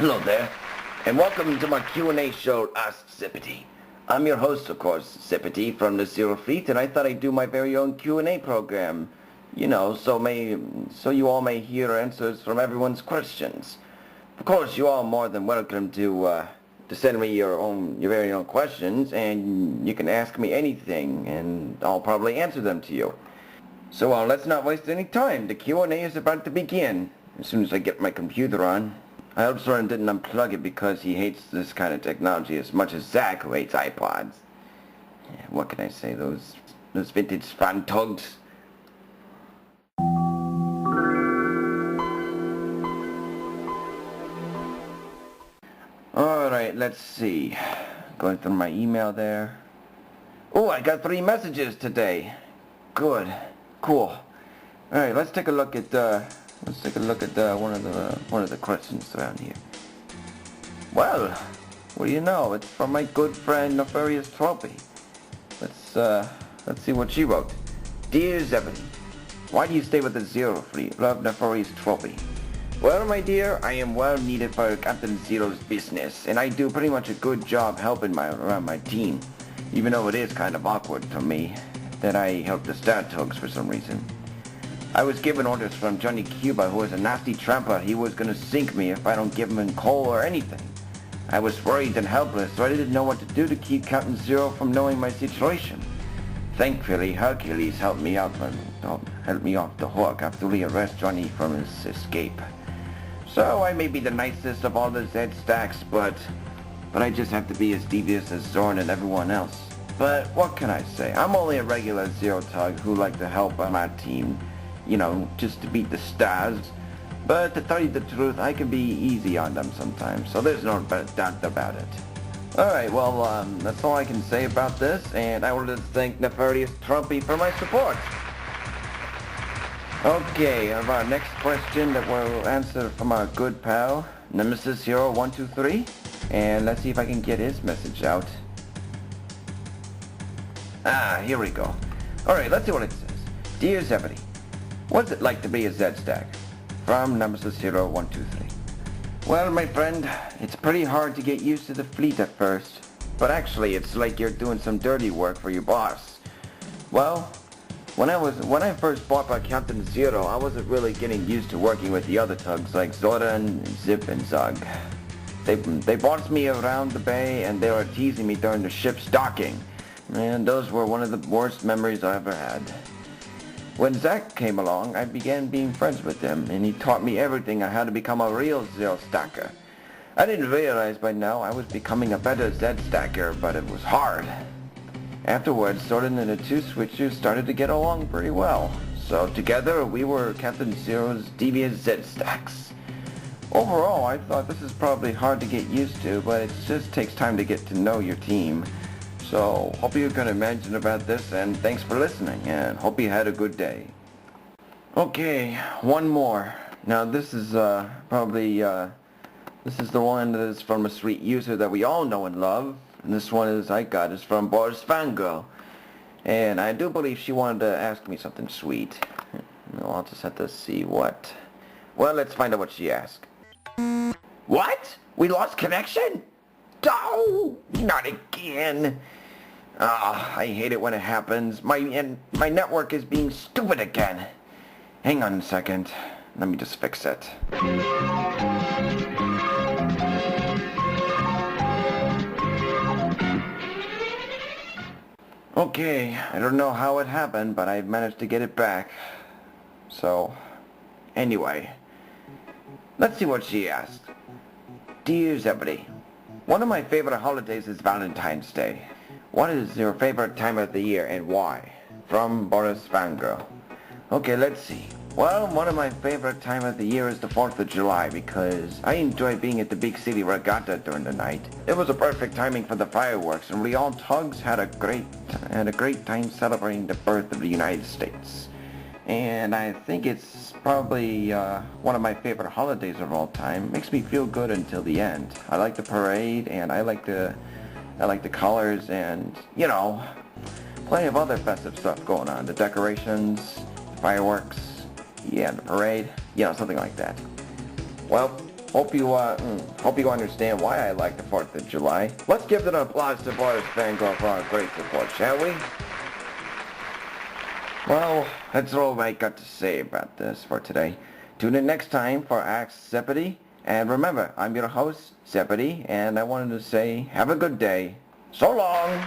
Hello there, and welcome to my Q&A show, Ask Zebedee. I'm your host, of course, Zebedee from the Zero Fleet, and I thought I'd do my very own Q&A program. You know, so you all may hear answers from everyone's questions. Of course, you all are more than welcome to send me your very own questions, and you can ask me anything, and I'll probably answer them to you. So let's not waste any time. The Q&A is about to begin. As soon as I get my computer on. I hope Soren didn't unplug it because he hates this kind of technology as much as Zach, who hates iPods. Yeah, what can I say? Those vintage fun TUGS. Alright, let's see. Going through my email there. Oh, I got 3 messages today. Good. Cool. Alright, let's take a look at one of the questions around here. Well, what do you know? It's from my good friend Nefarious Trophy. Let's see what she wrote. Dear Zebedee, why do you stay with the Zero Fleet? Love, Nefarious Trophy. Well, my dear, I am well needed for Captain Zero's business, and I do pretty much a good job helping around my team, even though it is kind of awkward for me that I help the Star TUGS for some reason. I was given orders from Johnny Cuba, who is a nasty tramper. He was gonna sink me if I don't give him coal or anything. I was worried and helpless, so I didn't know what to do to keep Captain Zero from knowing my situation. Thankfully, Hercules helped me off the hook after we arrest Johnny from his escape. So I may be the nicest of all the Zed stacks, but I just have to be as devious as Zorn and everyone else. But what can I say? I'm only a regular Zero Tug who like to help my team. You know, just to beat the stars. But to tell you the truth, I can be easy on them sometimes, so there's no doubt about it. Alright, well, that's all I can say about this, and I wanted to thank Nefarious Trophy for my support. Okay, our next question that we'll answer from our good pal, Nemesis 0123, and let's see if I can get his message out. Here we go. Alright, let's see what it says. Dear Zebedee, what's it like to be a Z-Stack? From Nemesis 0123. Well, my friend, it's pretty hard to get used to the fleet at first. But actually, it's like you're doing some dirty work for your boss. Well, when I first bought by Captain Zero, I wasn't really getting used to working with the other tugs like Zoran, Zip, and Zug. They bossed me around the bay, and they were teasing me during the ship's docking. And those were one of the worst memories I ever had. When Zach came along, I began being friends with him, and he taught me everything on how to become a real Zero Stacker. I didn't realize by now I was becoming a better Zed Stacker, but it was hard. Afterwards, Soren and the 2 switchers started to get along pretty well, so together we were Captain Zero's devious Zed Stacks. Overall, I thought this is probably hard to get used to, but it just takes time to get to know your team. So, hope you can imagine about this, and thanks for listening, and hope you had a good day. Okay, one more. Now this is this is the one that is from a sweet user that we all know and love, and this one is from Boris Fangirl. And I do believe she wanted to ask me something sweet. I'll just have to see what. Well, let's find out what she asked. What? We lost connection? Oh, not again. I hate it when it happens. My network is being stupid again. Hang on a second. Let me just fix it. Okay, I don't know how it happened, but I managed to get it back. So, anyway, let's see what she asked. Dear Zebedee, one of my favorite holidays is Valentine's Day. What is your favorite time of the year and why? From Boris Fangirl. Okay, let's see. Well, one of my favorite time of the year is the 4th of July because I enjoy being at the big city regatta during the night. It was a perfect timing for the fireworks, and we all tugs had a great time celebrating the birth of the United States. And I think it's probably one of my favorite holidays of all time. Makes me feel good until the end. I like the parade, and I like the colors, and you know, plenty of other festive stuff going on. The decorations, the fireworks, yeah, the parade, you know, something like that. Well, Hope you understand why I like the 4th of July. Let's give it an applause to Boris Vanguard for our great support, shall we? Well, that's all I got to say about this for today. Tune in next time for Ask Zebedee. And remember, I'm your host, Zebedee, and I wanted to say have a good day. So long!